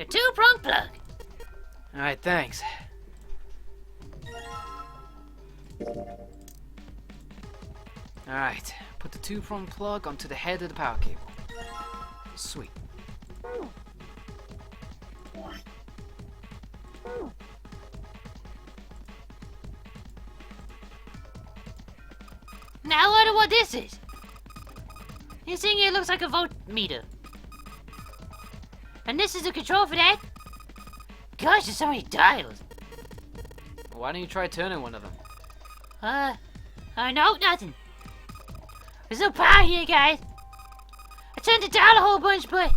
two-prong plug. Alright, thanks. Alright, put the two-prong plug onto the head of the power cable. Sweet. Now I wonder what this is. You see, it looks like a voltmeter. And this is the control for that? Gosh, there's so many dials. Why don't you try turning one of them? No, nothing. There's no power here, guys. I turned it down a whole bunch, but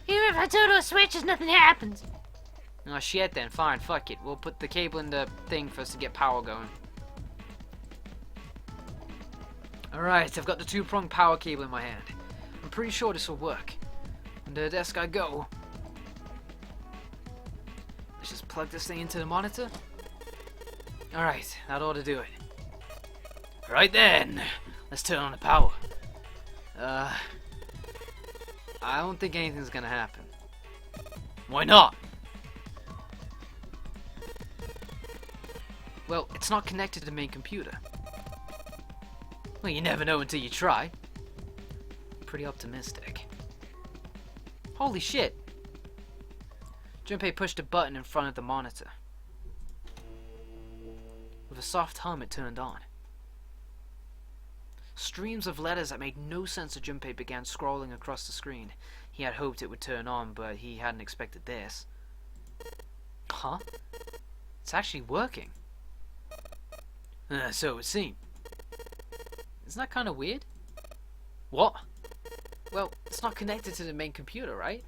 even if I turn those switches, nothing happens. Oh shit then, fine, fuck it. We'll put the cable in the thing for us to get power going. Alright, I've got the two-prong power cable in my hand. I'm pretty sure this will work. Under the desk I go. Let's just plug this thing into the monitor. Alright, that ought to do it. Right then, let's turn on the power. I don't think anything's gonna happen. Why not? Well, it's not connected to the main computer. Well, you never know until you try. Pretty optimistic. Holy shit! Junpei pushed a button in front of the monitor. With a soft hum, it turned on. Streams of letters that made no sense to Junpei began scrolling across the screen. He had hoped it would turn on, but he hadn't expected this. Huh? It's actually working. So it would seem. Isn't that kind of weird? What? Well, it's not connected to the main computer, right?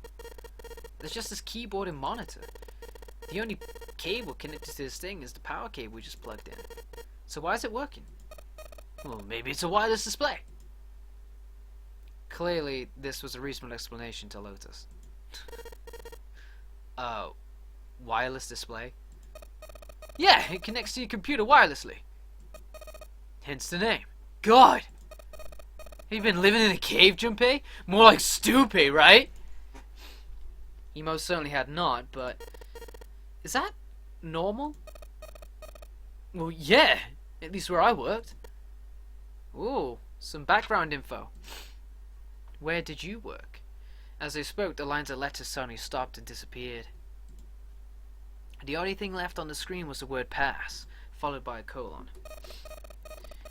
There's just this keyboard and monitor. The only cable connected to this thing is the power cable we just plugged in. So why is it working? Well, maybe it's a wireless display. Clearly, this was a reasonable explanation to Lotus. Wireless display? Yeah, it connects to your computer wirelessly. Hence the name. God! Have you been living in a cave, Junpei? More like Stupid, right? He most certainly had not, but... Is that normal? Well, yeah. At least where I worked. Ooh, some background info. Where did you work? As they spoke, the lines of letters suddenly stopped and disappeared. The only thing left on the screen was the word pass, followed by a colon.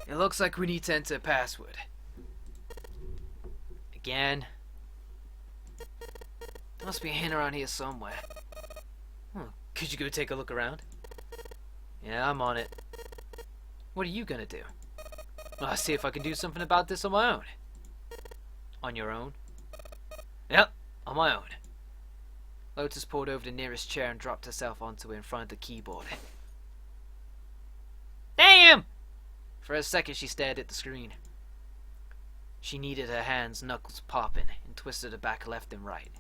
It looks like we need to enter a password. Again. There must be a hint around here somewhere. Could you go take a look around? Yeah, I'm on it. What are you gonna do? Well, I'll see if I can do something about this on my own. On your own? Yep, on my own. Lotus pulled over the nearest chair and dropped herself onto it in front of the keyboard. Damn! For a second she stared at the screen. She kneaded her hands, knuckles popping, and twisted her back left and right.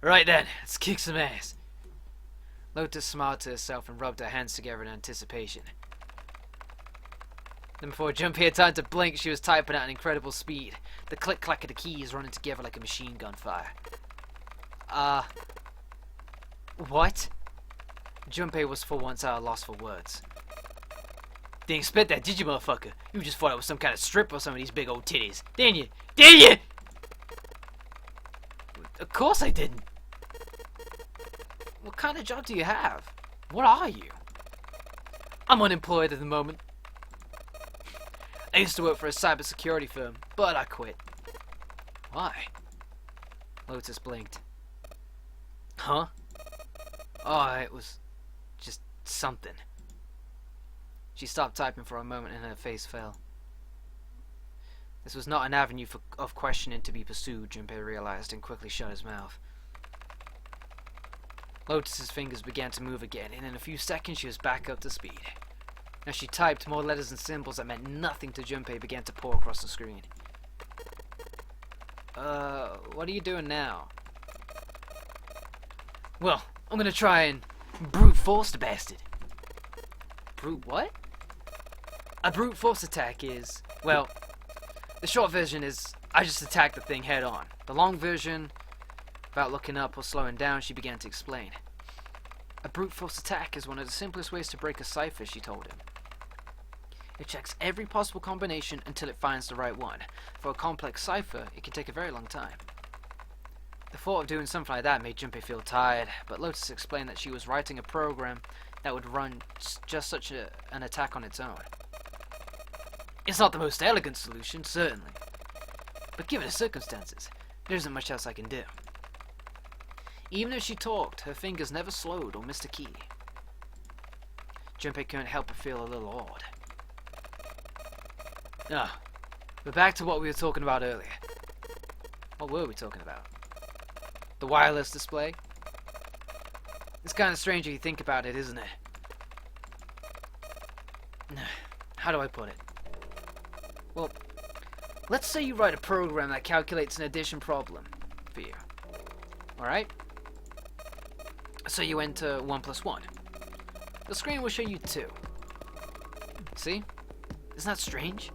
Right then, let's kick some ass. Lotus smiled to herself and rubbed her hands together in anticipation. Then before Junpei had time to blink, she was typing at an incredible speed, the click-clack of the keys running together like a machine gun fire. What? Junpei was for once at a loss for words. Didn't expect that, did you, motherfucker? You just thought I was some kind of stripper or some of these big old titties. Didn't you? Didn't you? Of course I didn't. What kind of job do you have? What are you? I'm unemployed at the moment. I used to work for a cybersecurity firm, but I quit. Why? Lotus blinked. Huh? Oh, it was just something. She stopped typing for a moment and her face fell. This was not an avenue of questioning to be pursued, Junpei realized, and quickly shut his mouth. Lotus's fingers began to move again, and in a few seconds she was back up to speed. As she typed, more letters and symbols that meant nothing to Junpei began to pour across the screen. What are you doing now? Well, I'm gonna try and brute force the bastard. Brute what? A brute force attack is, well, the short version is I just attack the thing head on. The long version, if Without looking up or slowing down, she began to explain. A brute force attack is one of the simplest ways to break a cipher, she told him. It checks every possible combination until it finds the right one. For a complex cipher, it can take a very long time. The thought of doing something like that made Junpei feel tired, but Lotus explained that she was writing a program that would run just such an attack on its own. It's not the most elegant solution, certainly, but given the circumstances, there isn't much else I can do. Even as she talked, her fingers never slowed or missed a key. Junpei couldn't help but feel a little awed. Ah, but back to what we were talking about earlier. What were we talking about? The wireless display? It's kind of strange if you think about it, isn't it? How do I put it? Well, let's say you write a program that calculates an addition problem for you. Alright? So you enter 1 plus 1. The screen will show you 2. See? Isn't that strange?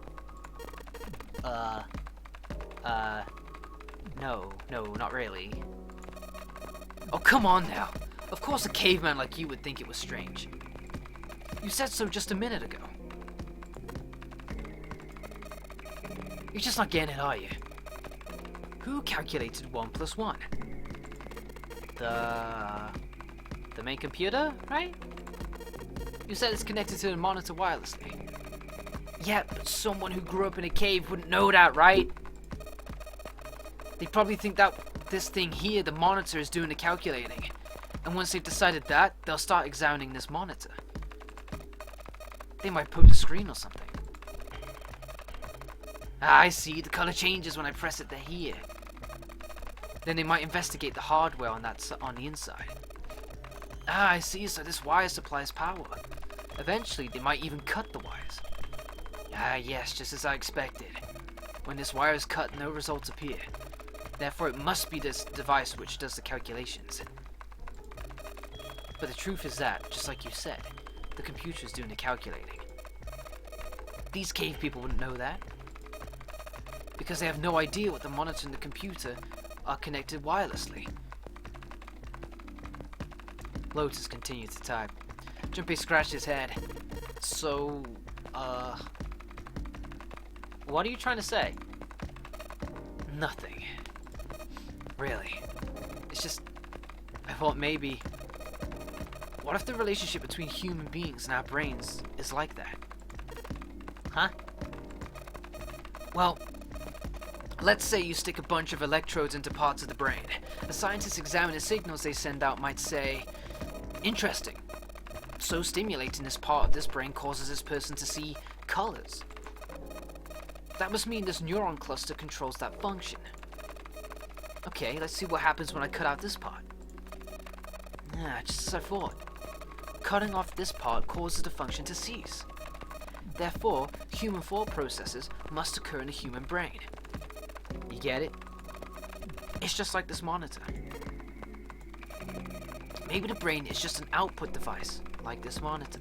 No, not really. Oh, come on now. Of course a caveman like you would think it was strange. You said so just a minute ago. You're just not getting it, are you? Who calculated 1 plus 1? The main computer, right? You said it's connected to the monitor wirelessly. Yeah, but someone who grew up in a cave wouldn't know that, right? They probably think that this thing here, the monitor, is doing the calculating. And once they've decided that, they'll start examining this monitor. They might poke the screen or something. Ah, I see, the color changes when I press it here. Then they might investigate the hardware on the inside. Ah, I see, so this wire supplies power. Eventually, they might even cut the wires. Ah, yes, just as I expected. When this wire is cut, no results appear. Therefore, it must be this device which does the calculations. But the truth is that, just like you said, the computer is doing the calculating. These cave people wouldn't know that, because they have no idea what the monitor and the computer are connected wirelessly. Lotus continued to type. Junpei scratched his head. So, what are you trying to say? Nothing. Really. It's just, I thought maybe, what if the relationship between human beings and our brains is like that? Huh? Well, let's say you stick a bunch of electrodes into parts of the brain. A scientist examining the signals they send out might say, interesting. So stimulating this part of this brain causes this person to see colors. That must mean this neuron cluster controls that function. Okay, let's see what happens when I cut out this part. Ah, just as I thought. Cutting off this part causes the function to cease. Therefore, human thought processes must occur in the human brain. You get it? It's just like this monitor. Maybe the brain is just an output device, like this monitor.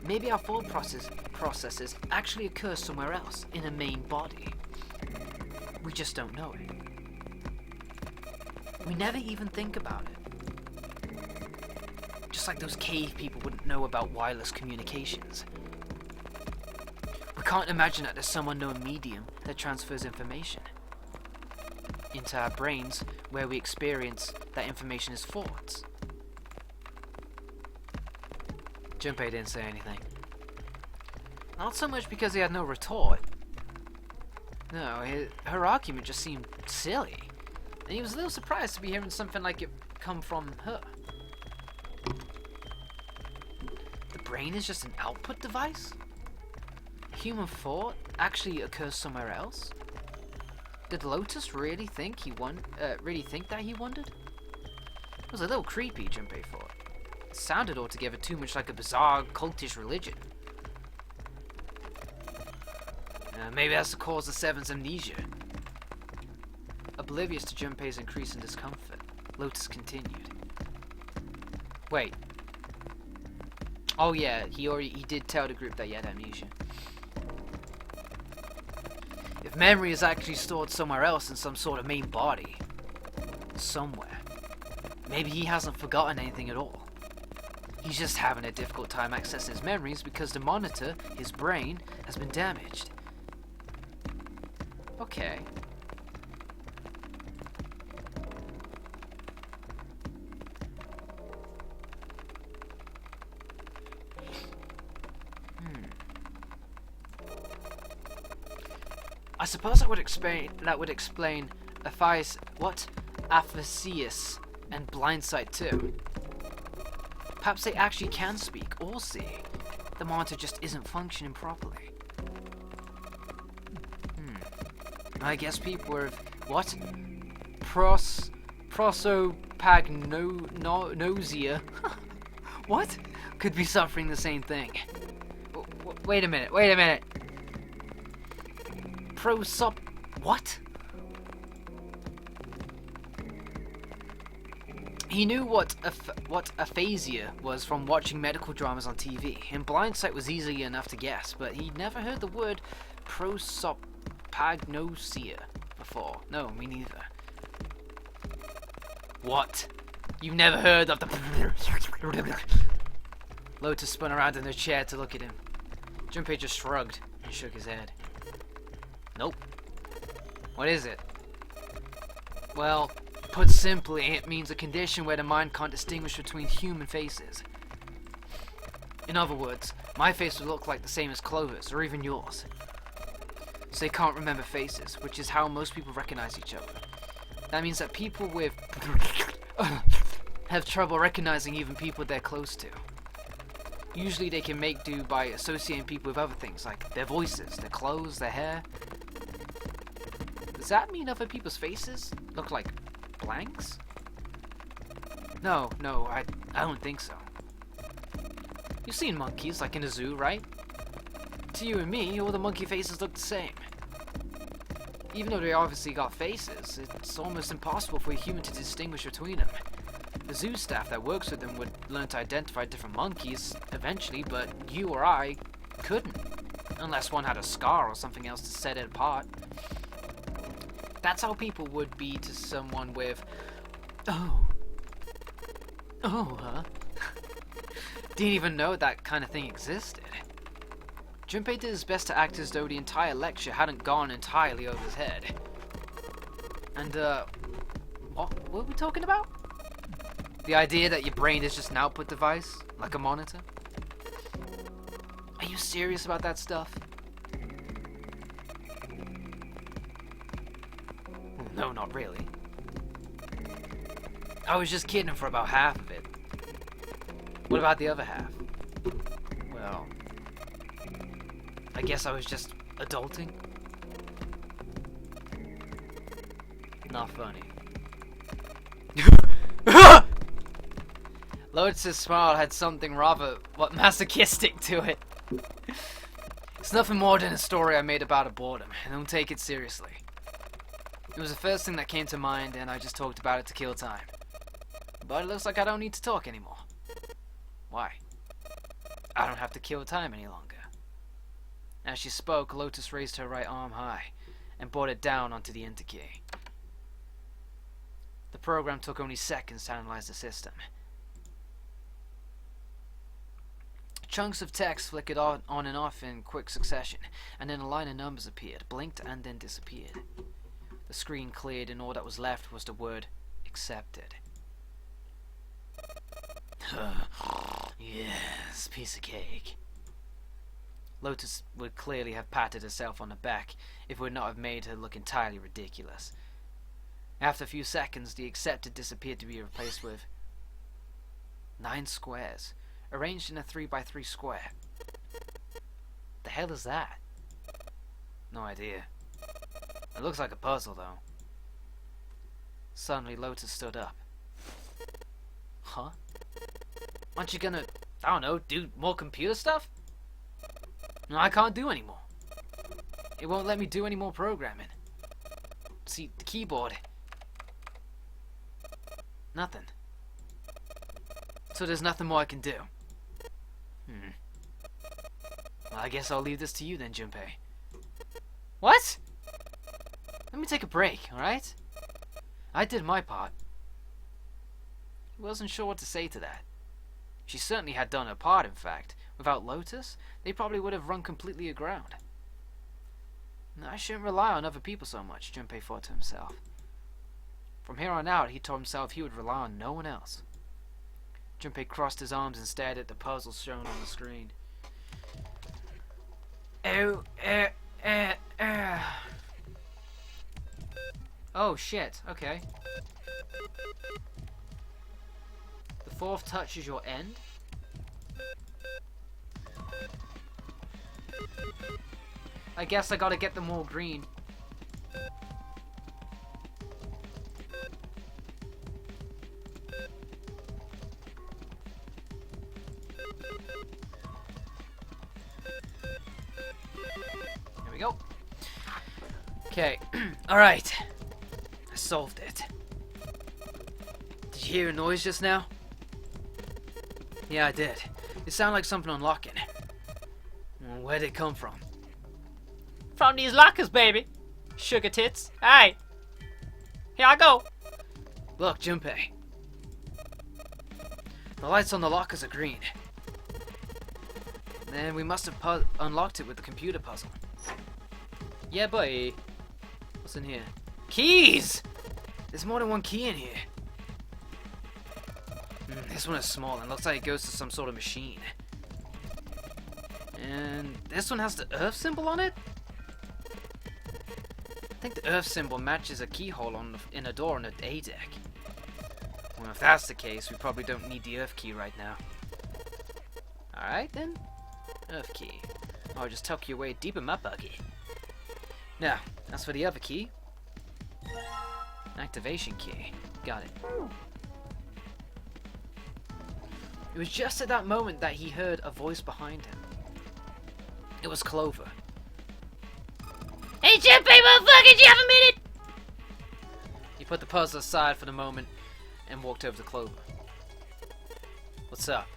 Maybe our thought processes actually occur somewhere else, in a main body. We just don't know it. We never even think about it. Just like those cave people wouldn't know about wireless communications. We can't imagine that there's some unknown medium that transfers information into our brains where we experience that information as thoughts. Junpei didn't say anything. Not so much because he had no retort. No, her argument just seemed silly. And he was a little surprised to be hearing something like it come from her. The brain is just an output device? Human thought actually occurs somewhere else? Did Lotus really think that he wondered? It was a little creepy, Junpei thought. It sounded altogether too much like a bizarre, cultish religion. Maybe that's the cause of Seven's amnesia. Oblivious to Junpei's increasing discomfort, Lotus continued. Wait. Oh yeah, he did tell the group that he had amnesia. If memory is actually stored somewhere else in some sort of main body, somewhere. Maybe he hasn't forgotten anything at all. He's just having a difficult time accessing his memories because the monitor, his brain, has been damaged. Okay. I suppose that would explain Aphasius and blindsight too. Perhaps they actually can speak or see. The monitor just isn't functioning properly. I guess people with what? Prosopagnosia. What? Could be suffering the same thing. Wait a minute. What? He knew what aphasia was from watching medical dramas on TV, and blindsight was easy enough to guess, but he'd never heard the word prosopagnosia before. No, me neither. What? You've never heard of the... Lotus spun around in her chair to look at him. Junpei just shrugged and shook his head. Nope. What is it? Well, put simply, it means a condition where the mind can't distinguish between human faces. In other words, my face would look like the same as Clover's, or even yours. So they can't remember faces, which is how most people recognize each other. That means that people with have trouble recognizing even people they're close to. Usually they can make do by associating people with other things, like their voices, their clothes, their hair. Does that mean other people's faces look like blanks? No, I don't think so. You've seen monkeys, like in a zoo, right? To you and me, all the monkey faces look the same. Even though they obviously got faces, it's almost impossible for a human to distinguish between them. The zoo staff that works with them would learn to identify different monkeys eventually, but you or I couldn't. Unless one had a scar or something else to set it apart. That's how people would be to someone with... Oh, huh? Didn't even know that kind of thing existed. Junpei did his best to act as though the entire lecture hadn't gone entirely over his head. And, what were we talking about? The idea that your brain is just an output device, like a monitor? Are you serious about that stuff? No, not really. I was just kidding for about half of it. What about the other half? Well, I guess I was just adulting. Not funny. Lotus's smile had something rather, masochistic to it. It's nothing more than a story I made about a boredom, and don't take it seriously. It was the first thing that came to mind, and I just talked about it to kill time. But it looks like I don't need to talk anymore. Why? I don't have to kill time any longer. As she spoke, Lotus raised her right arm high, and brought it down onto the enter key. The program took only seconds to analyze the system. Chunks of text flickered on and off in quick succession, and then a line of numbers appeared, blinked, and then disappeared. The screen cleared, and all that was left was the word, accepted. Yes, piece of cake. Lotus would clearly have patted herself on the back if it would not have made her look entirely ridiculous. After a few seconds, the accepted disappeared to be replaced with 9 squares, arranged in a 3x3 square. The hell is that? No idea. It looks like a puzzle, though. Suddenly, Lotus stood up. Huh? Aren't you gonna, I don't know, do more computer stuff? No, I can't do anymore. It won't let me do any more programming. See, the keyboard. Nothing. So there's nothing more I can do. Well, I guess I'll leave this to you then, Junpei. What? Let me take a break, alright? I did my part. He wasn't sure what to say to that. She certainly had done her part, in fact. Without Lotus, they probably would have run completely aground. I shouldn't rely on other people so much, Junpei thought to himself. From here on out, he told himself he would rely on no one else. Junpei crossed his arms and stared at the puzzles shown on the screen. Oh shit, okay. The fourth touch is your end. I guess I gotta get them all green. There we go. Okay, alright. I solved it. Did you hear a noise just now? Yeah, I did. It sounded like something unlocking. Well, where'd it come from? From these lockers, baby. Sugar tits. Aye. Here I go. Look, Junpei. The lights on the lockers are green. Then we must have unlocked it with the computer puzzle. Yeah, boy. What's in here? Keys! There's more than one key in here. This one is small and looks like it goes to some sort of machine. And this one has the Earth symbol on it? I think the Earth symbol matches a keyhole in a door on the A deck. Well, if that's the case, we probably don't need the Earth key right now. Alright then. Earth key. I'll just tuck you away deep in my buggy. Now, as for the other key. Activation key. Got it. It was just at that moment that he heard a voice behind him. It was Clover. Hey, Junpei, motherfucker, do you have a minute? He put the puzzle aside for the moment and walked over to Clover. What's up?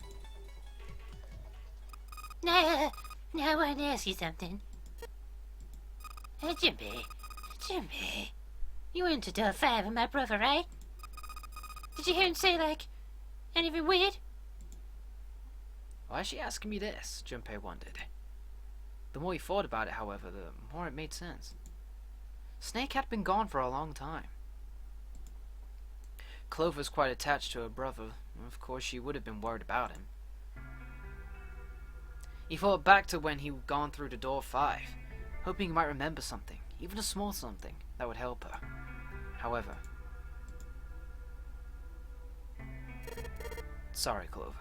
No, I wanted to ask you something. Hey, Junpei, you went to door 5 with my brother, right? Did you hear him say, like, anything weird? Why is she asking me this? Junpei wondered. The more he thought about it, however, the more it made sense. Snake had been gone for a long time. Clover's quite attached to her brother. Of course, she would have been worried about him. He thought back to when he'd gone through the door 5, hoping he might remember something, even a small something, that would help her. However... Sorry, Clover.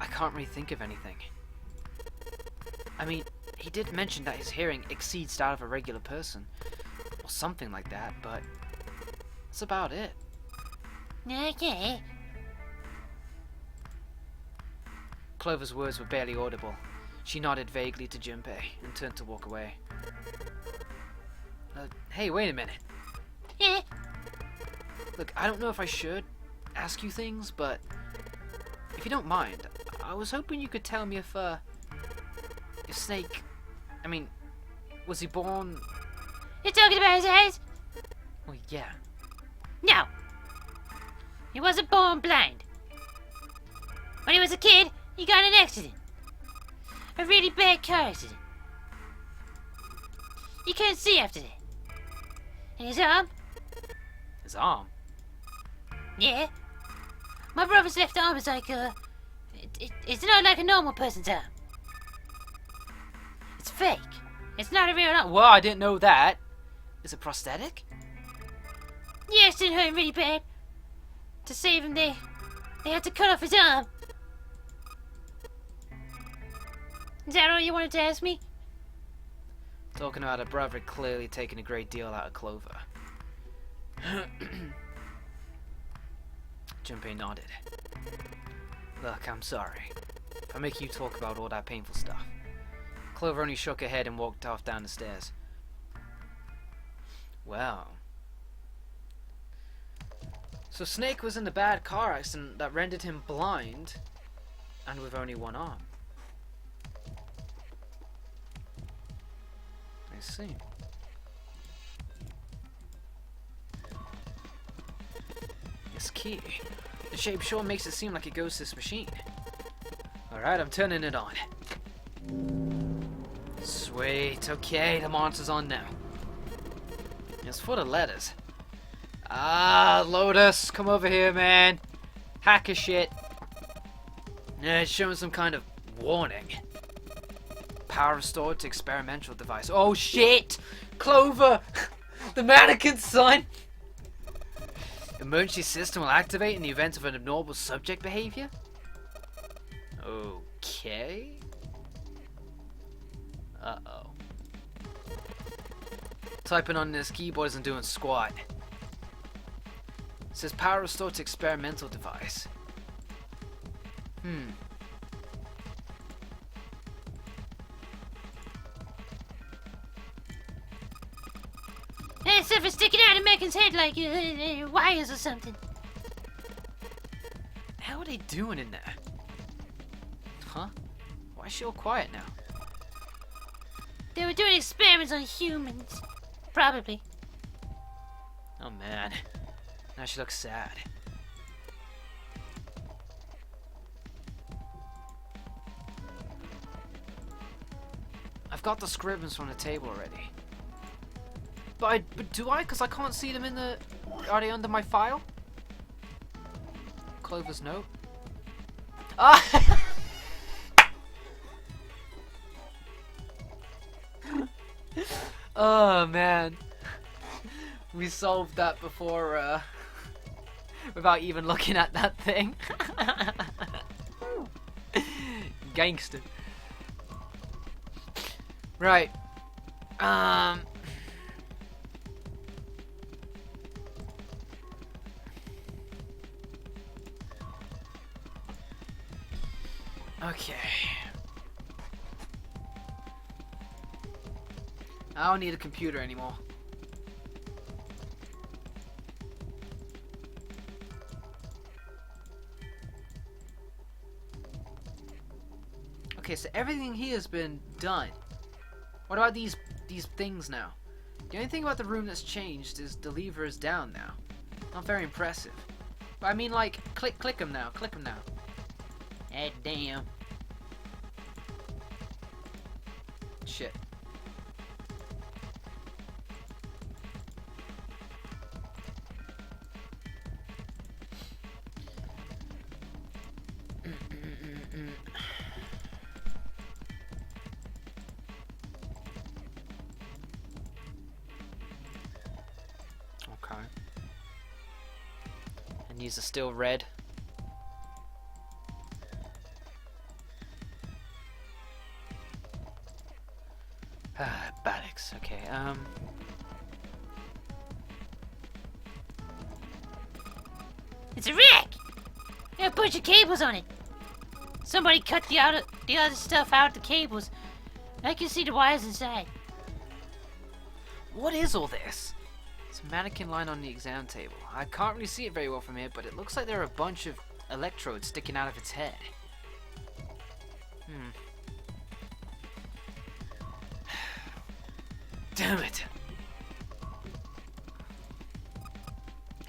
I can't really think of anything. I mean, he did mention that his hearing exceeds that of a regular person, or something like that, but that's about it. Okay. Clover's words were barely audible. She nodded vaguely to Junpei and turned to walk away. Hey, wait a minute. Yeah. Look, I don't know if I should ask you things, but if you don't mind, I was hoping you could tell me if Snake, I mean, was he born... You're talking about his eyes? Well, yeah. No. He wasn't born blind. When he was a kid, he got in an accident. A really bad car accident. He couldn't see after that. And his arm? His arm? Yeah. My brother's left arm is like it's not like a normal person's arm. It's fake. It's not a real arm. Well, I didn't know that. Is it prosthetic? Yes, it hurt him really bad. To save him, they had to cut off his arm. Is that all you wanted to ask me? Talking about a brother clearly taking a great deal out of Clover. Junpei nodded. Look, I'm sorry. If I make you talk about all that painful stuff. Clover only shook her head and walked off down the stairs. Well. So Snake was in the bad car accident that rendered him blind and with only one arm. I see. This key. The shape sure makes it seem like it goes to this machine. Alright, I'm turning it on. Sweet, okay, the monitor's on now. It's for the letters. Ah, Lotus, come over here, man. Hacker shit. Yeah, it's showing some kind of warning. Power restored to experimental device. Oh shit! Clover! The mannequin's son! Emergency system will activate in the event of an abnormal subject behavior? Okay. Uh-oh. Typing on this keyboard isn't doing squat. It says power restored to experimental device. Hey, stuff is sticking out of Megan's head like wires or something. How are they doing in there? Huh? Why is she all quiet now? They were doing experiments on humans. Probably. Oh man. Now she looks sad. I've got the scribbles on the table already. But do I? Because I can't see them in the... Are they under my file? Clover's note? Ah! Oh man. We solved that before, without even looking at that thing. Gangster. Right. Okay. I don't need a computer anymore. Okay, so everything here has been done. What about these things now? The only thing about the room that's changed is the lever is down now. Not very impressive. But I mean, like, click them now. Click them now. Eh, damn. Shit. Okay. And these are still red. Batics, okay, It's a wreck! There are a bunch of cables on it. Somebody cut the other stuff out the cables. I can see the wires inside. What is all this? It's a mannequin line on the exam table. I can't really see it very well from here, but it looks like there are a bunch of electrodes sticking out of its head. Damn it.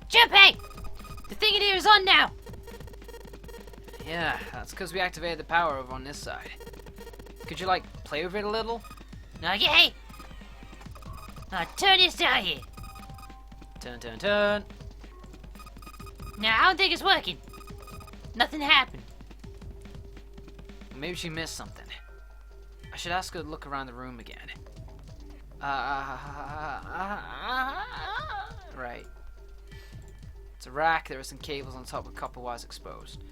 Junpei! The thing in here is on now! Yeah, that's because we activated the power over on this side. Could you, like, play with it a little? Okay! Now turn this down here. Turn. Now, I don't think it's working. Nothing happened. Maybe she missed something. I should ask her to look around the room again. Right. It's a rack. There are some cables on top with copper wires exposed.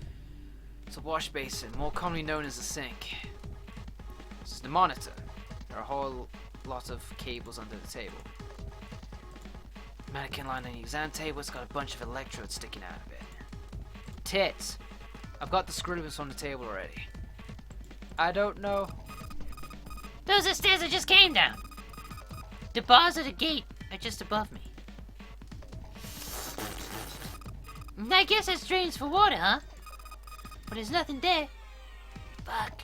It's a wash basin, more commonly known as a sink. This is the monitor. There are a whole lot of cables under the table. Mannequin line on the exam table. It's got a bunch of electrodes sticking out of it. Tits. I've got the scribbles on the table already. I don't know. Those are stairs I just came down. The bars of the gate are just above me. I guess that's drains for water, huh? But there's nothing there. Fuck.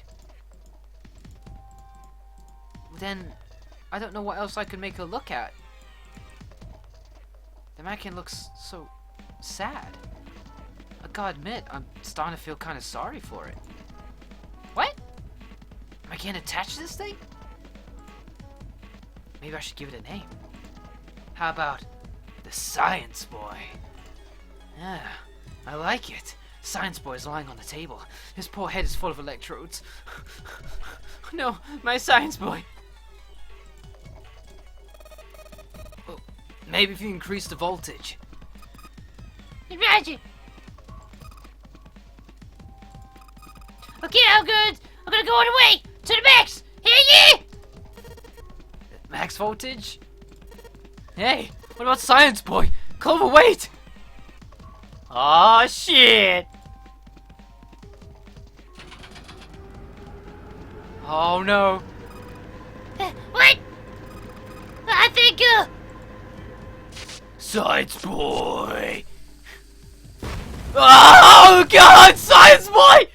Then, I don't know what else I could make her look at. The mannequin looks so sad. I gotta admit, I'm starting to feel kind of sorry for it. What? Am I getting attached to this thing? Maybe I should give it a name. How about the Science Boy? Yeah, I like it. Science Boy is lying on the table. His poor head is full of electrodes. No, my Science Boy. Well, maybe if you increase the voltage. Roger. Okay, I'm good. I'm gonna go all the way to the max. Here yeah. Max voltage? Hey, what about Science Boy? Clover, wait! Oh shit! Oh no. What? I think Science Boy! Oh god, Science Boy!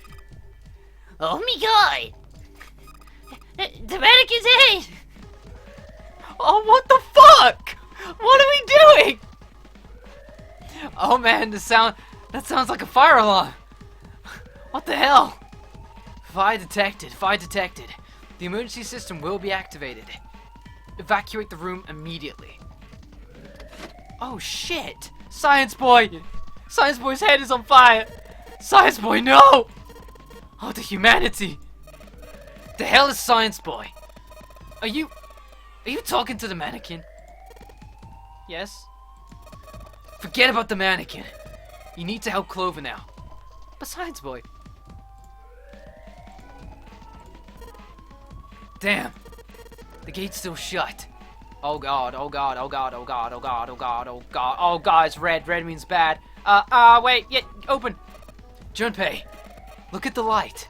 oh my god. The mannequin's head. Oh, what the fuck? What are we doing? Oh man, that sounds like a fire alarm. What the hell? Fire detected, fire detected. The emergency system will be activated. Evacuate the room immediately. Oh shit! Science Boy! Science Boy's head is on fire! Science Boy, no! Oh, the humanity! The hell is Science Boy? Are you talking to the mannequin? Yes? Forget about the mannequin. You need to help Clover now. But Science Boy. Damn. The gate's still shut. Oh god, oh god, oh god, oh god, oh god, oh god, oh god, oh god, it's red. Red means bad. Wait, yeah, open. Junpei, look at the light.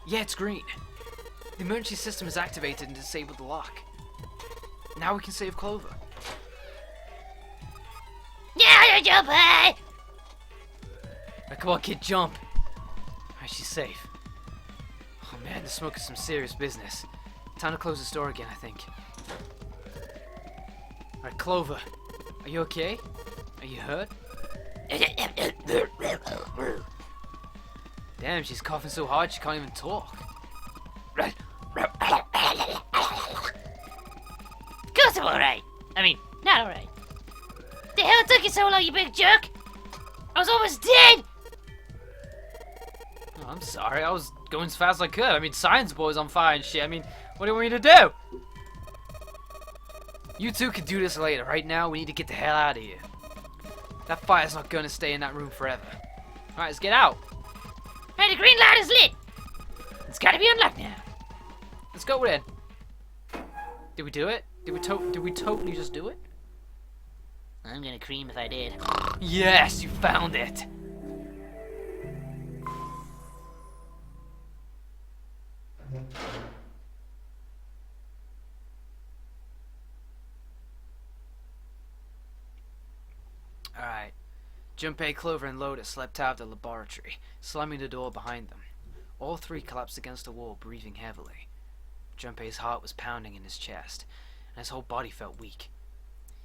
Yeah, it's green. The emergency system is activated and disabled the lock. Now we can save Clover. Yeah, jump high. Right, come on, kid, jump. Alright, she's safe. Oh man, the smoke is some serious business. Time to close this door again, I think. Alright, Clover. Are you okay? Are you hurt? Damn, she's coughing so hard she can't even talk. Of course I'm alright. I mean, not alright. The hell took you so long, you big jerk? I was almost dead. Oh, I'm sorry, I was going as fast as I could. I mean, Science Boy's on fire and shit. I mean, what do you want me to do? You two can do this later. Right now, we need to get the hell out of here. That fire's not gonna stay in that room forever. Alright, let's get out. Hey, the green light is lit. It's gotta be unlocked now. Let's go then. Did we do it? Did we totally just do it? I'm gonna cream if I did. Yes, you found it. Alright. Junpei, Clover, and Lotus slept out of the laboratory, slamming the door behind them. All three collapsed against the wall, breathing heavily. Junpei's heart was pounding in his chest, and his whole body felt weak.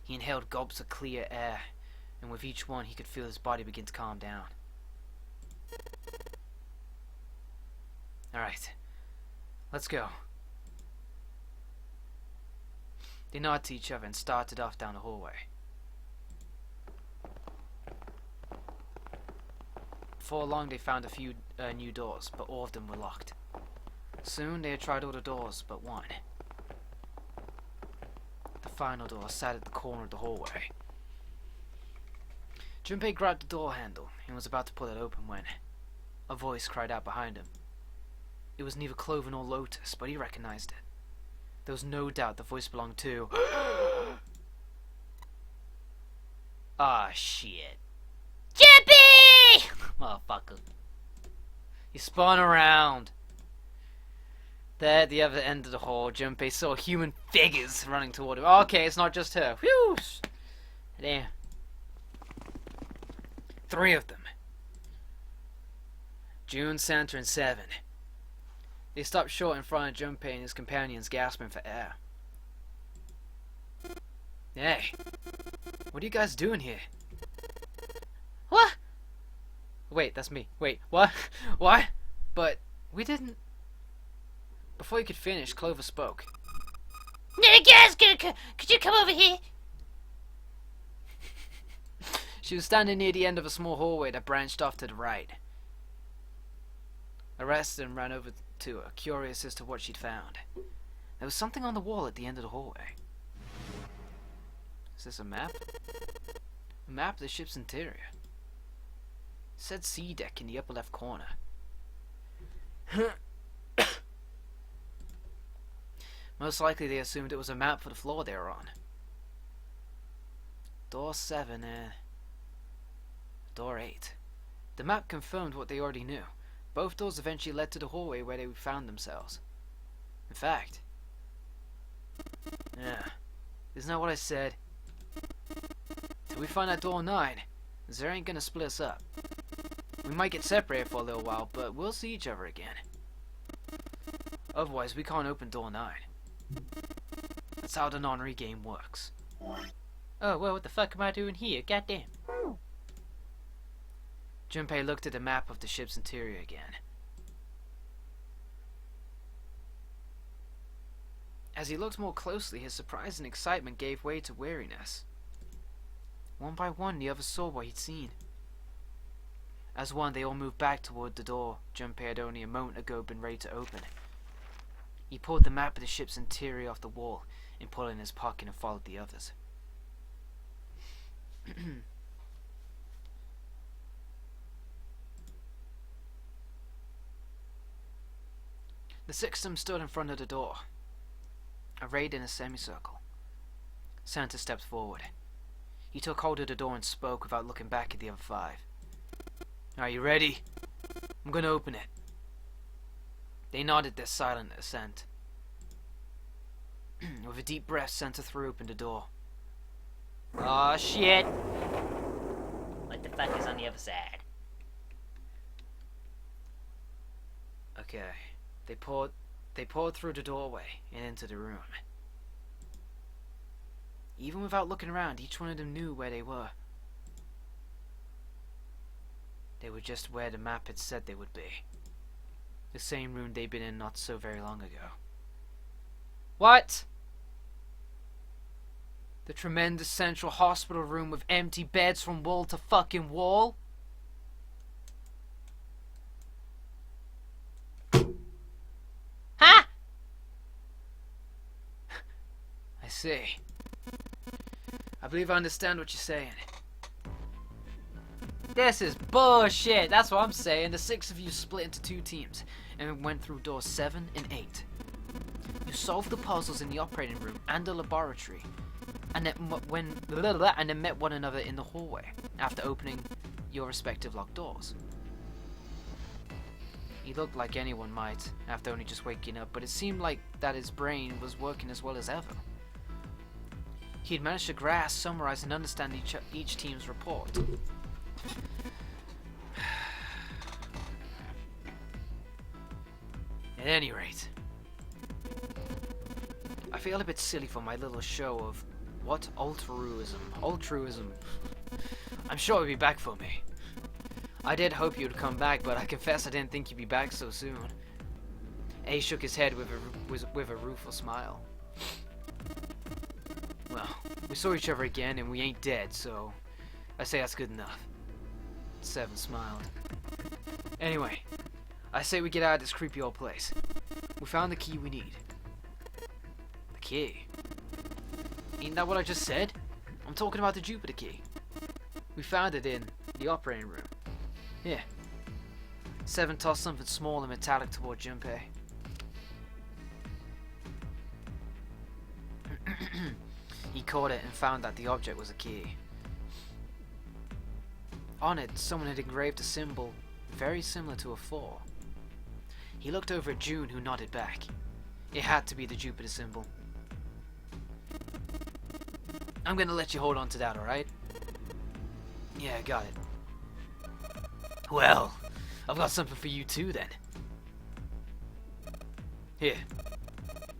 He inhaled gulps of clear air, and with each one he could feel his body begin to calm down. Alright. Let's go. They nodded to each other and started off down the hallway. Before long, they found a few new doors, but all of them were locked. Soon, they had tried all the doors but one. The final door sat at the corner of the hallway. Junpei grabbed the door handle and was about to pull it open when a voice cried out behind him. It was neither Clover nor Lotus, but he recognized it. There was no doubt the voice belonged to... Ah, shit. Jippy! Motherfucker. He spun around. There, at the other end of the hall, Junpei saw human figures running toward him. Okay, it's not just her. Whew! There. 3 of them. June, Santa, and 7. They stopped short in front of Junpei and his companions, gasping for air. Hey, what are you guys doing here? What? Wait, that's me. Wait, what? What? But we didn't... Before he could finish, Clover spoke. Now, guys, could you come over here? She was standing near the end of a small hallway that branched off to the right. I rested and ran over to her, curious as to what she'd found. There was something on the wall at the end of the hallway. Is this a map? A map of the ship's interior. It said C deck in the upper left corner. Most likely they assumed it was a map for the floor they were on. Door 7, Door 8. The map confirmed what they already knew. Both doors eventually led to the hallway where they found themselves. In fact... Yeah, isn't that what I said? Till we find that door 9, there ain't gonna split us up. We might get separated for a little while, but we'll see each other again. Otherwise, we can't open door 9. That's how the non-re game works. Oh, well, what the fuck am I doing here? Goddamn. Junpei looked at the map of the ship's interior again. As he looked more closely, his surprise and excitement gave way to weariness. One by one, the others saw what he'd seen. As one, they all moved back toward the door Junpei had only a moment ago been ready to open. He pulled the map of the ship's interior off the wall and put it in his pocket and followed the others. The six of them stood in front of the door, arrayed in a semicircle. Santa stepped forward. He took hold of the door and spoke without looking back at the other 5. Are you ready? I'm gonna open it. They nodded their silent assent. With a deep breath, Santa threw open the door. Aw, shit. What the fuck is on the other side? Okay. They poured through the doorway and into the room. Even without looking around, each one of them knew where they were. They were just where the map had said they would be. The same room they'd been in not so very long ago. What? The tremendous central hospital room with empty beds from wall to fucking wall? Huh? I see. I believe I understand what you're saying. This is bullshit. That's what I'm saying. The 6 of you split into 2 teams and went through doors 7 and 8. You solved the puzzles in the operating room and the laboratory, and then met one another in the hallway after opening your respective locked doors. He looked like anyone might after only just waking up, but it seemed like that his brain was working as well as ever. He had managed to grasp, summarize, and understand each team's report. At any rate, I feel a bit silly for my little show of what altruism. I'm sure he'll be back for me. I did hope you'd come back, but I confess I didn't think you'd be back so soon. A shook his head with a rueful smile. Well, we saw each other again and we ain't dead, so I say that's good enough. 7 smiled. Anyway, I say we get out of this creepy old place. We found the key we need. The key? Ain't that what I just said? I'm talking about the Jupiter key. We found it in the operating room. Here. 7 tossed something small and metallic toward Junpei. He caught it and found that the object was a key. On it, someone had engraved a symbol very similar to a 4. He looked over at June, who nodded back. It had to be the Jupiter symbol. I'm gonna let you hold on to that, alright? Yeah, got it. Well, I've got something for you too, then. Here.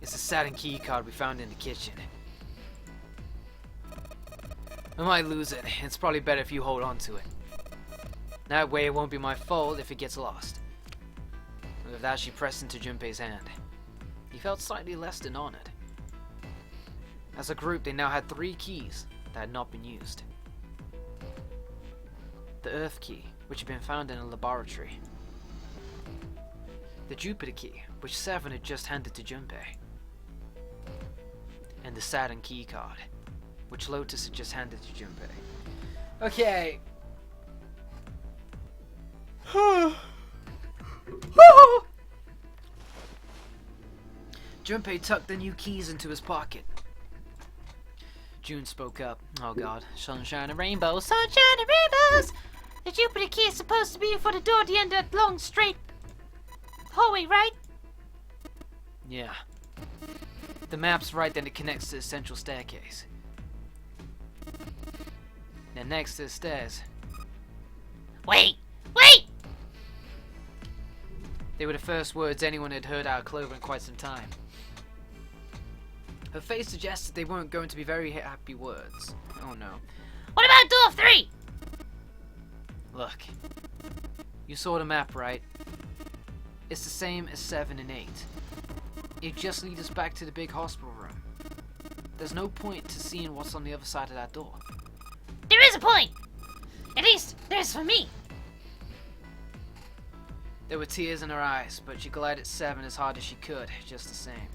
It's a Saturn key card we found in the kitchen. I might lose it. It's probably better if you hold on to it. That way it won't be my fault if it gets lost. With that, she pressed into Junpei's hand. He felt slightly less than honored. As a group, they now had 3 keys that had not been used. The Earth key, which had been found in a laboratory. The Jupiter key, which Seven had just handed to Junpei. And the Saturn key card, which Lotus had just handed to Junpei. Okay. Junpei tucked the new keys into his pocket. June spoke up. Oh god. Sunshine and rainbows. Sunshine and rainbows! The Jupiter key is supposed to be for the door at the end of that long, straight hallway, right? Yeah. The map's right, then it connects to the central staircase. Then next to the stairs. Wait! Wait! They were the first words anyone had heard out of Clover in quite some time. Her face suggested they weren't going to be very happy words. Oh no. What about door 3? Look. You saw the map, right? It's the same as 7 and 8. It just leads us back to the big hospital room. There's no point to seeing what's on the other side of that door. There is a point! At least, there's for me. There were tears in her eyes, but she glided 7 as hard as she could, just the same.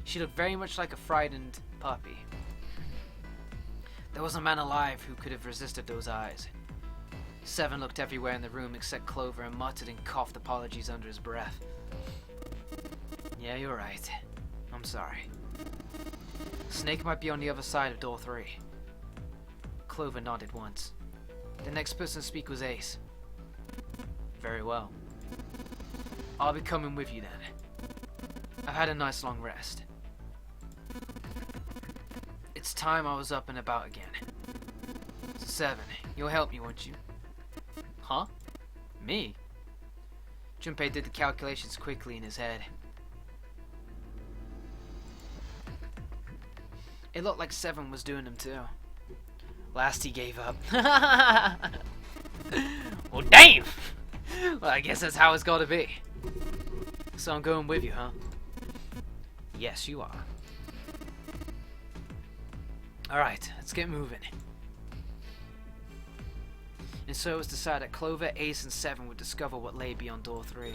She looked very much like a frightened puppy. There was a man alive who could have resisted those eyes. 7 looked everywhere in the room except Clover and muttered and coughed apologies under his breath. Yeah, you're right. I'm sorry. Snake might be on the other side of door 3. Clover nodded once. The next person to speak was Ace. Very well. I'll be coming with you then. I've had a nice long rest. It's time I was up and about again. So 7, you'll help me, won't you? Huh? Me? Junpei did the calculations quickly in his head. It looked like 7 was doing them too. Last he gave up. Well, damn! Well, I guess that's how it's gotta be. So I'm going with you, huh? Yes, you are. Alright, let's get moving. And so it was decided that Clover, Ace, and 7 would discover what lay beyond door 3.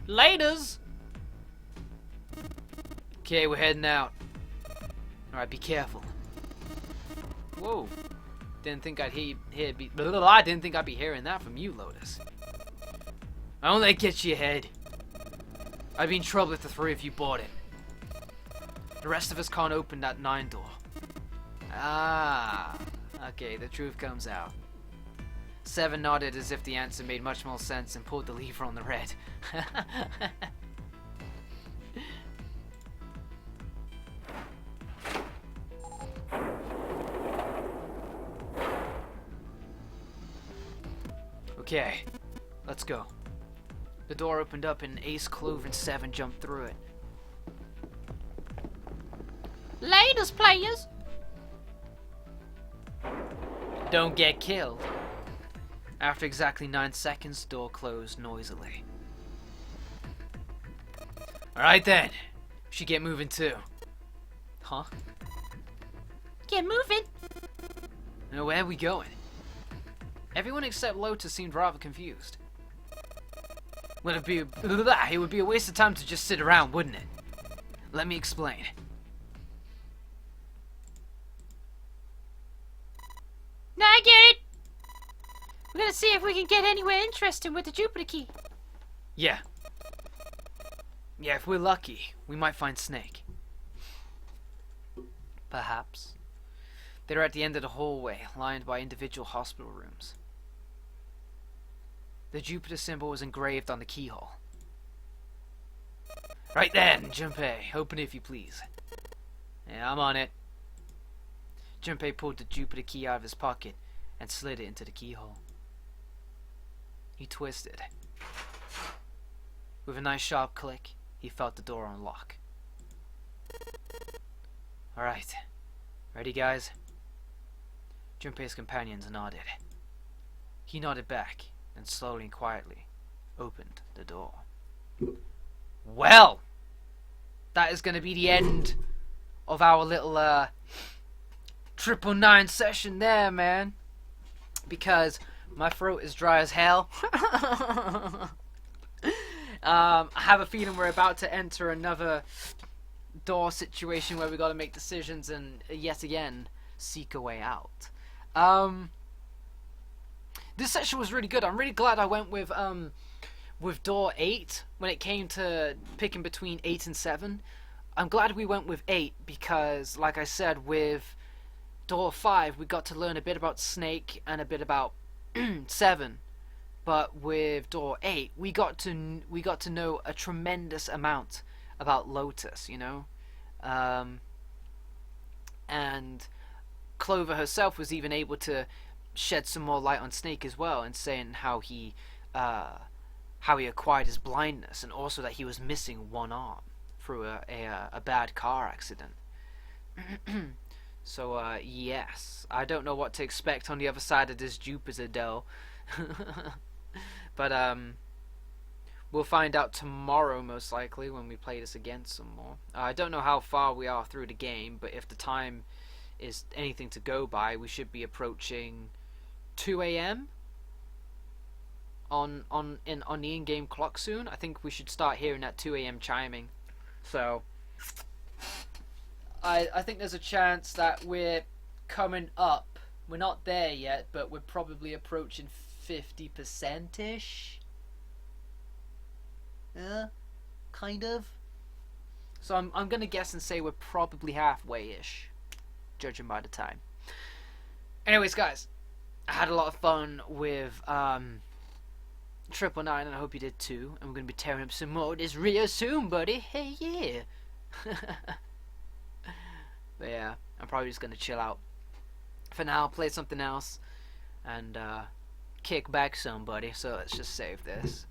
Laters! Okay, we're heading out. Alright, be careful. Whoa. Didn't think I'd I didn't think I'd be hearing that from you, Lotus. I won't let it get you ahead. I'd be in trouble if the 3 of you bought it. The rest of us can't open that 9 door. Ah. Okay, the truth comes out. 7 nodded as if the answer made much more sense and pulled the lever on the red. Okay, let's go. The door opened up and Ace, Clover, and 7 jumped through it. Laters, players! Don't get killed. After exactly 9 seconds, the door closed noisily. Alright then. We should get moving too. Huh? Get moving! Now where are we going? Everyone except Lotus seemed rather confused. Well, it would be a waste of time to just sit around, wouldn't it? Let me explain. Now I get it! We're gonna see if we can get anywhere interesting with the Jupiter key. Yeah. Yeah, if we're lucky, we might find Snake. Perhaps. They're at the end of the hallway, lined by individual hospital rooms. The Jupiter symbol was engraved on the keyhole. Right then, Junpei, open it if you please. Yeah, I'm on it. Junpei pulled the Jupiter key out of his pocket and slid it into the keyhole. He twisted. With a nice sharp click, he felt the door unlock. Alright. Ready, guys? Junpei's companions nodded. He nodded back and slowly and quietly opened the door. Well, that is going to be the end of our little 999 session there, man. Because my throat is dry as hell. I have a feeling we're about to enter another door situation where we got to make decisions and yet again seek a way out. This session was really good. I'm really glad I went with door 8 when it came to picking between 8 and 7. I'm glad we went with 8 because, like I said, with door 5 we got to learn a bit about Snake and a bit about 7. But with door 8 we got to know a tremendous amount about Lotus, you know. And Clover herself was even able to shed some more light on Snake as well, and saying how he acquired his blindness, and also that he was missing one arm through a bad car accident. So yes, I don't know what to expect on the other side of this Jupiter dough. But we'll find out tomorrow most likely when we play this again some more. I don't know how far we are through the game, but if the time is anything to go by, we should be approaching 2 a.m. on the in-game clock soon. I think we should start hearing that 2 a.m. chiming. So I think there's a chance that we're coming up. We're not there yet, but we're probably approaching 50%-ish. Yeah, kind of. So I'm gonna guess and say we're probably halfway-ish, judging by the time. Anyways, guys, I had a lot of fun with 999, and I hope you did too. And we're gonna be tearing up some more of this real soon, buddy. Hey, yeah. But yeah, I'm probably just gonna chill out for now, play something else, and kick back some, buddy. So let's just save this.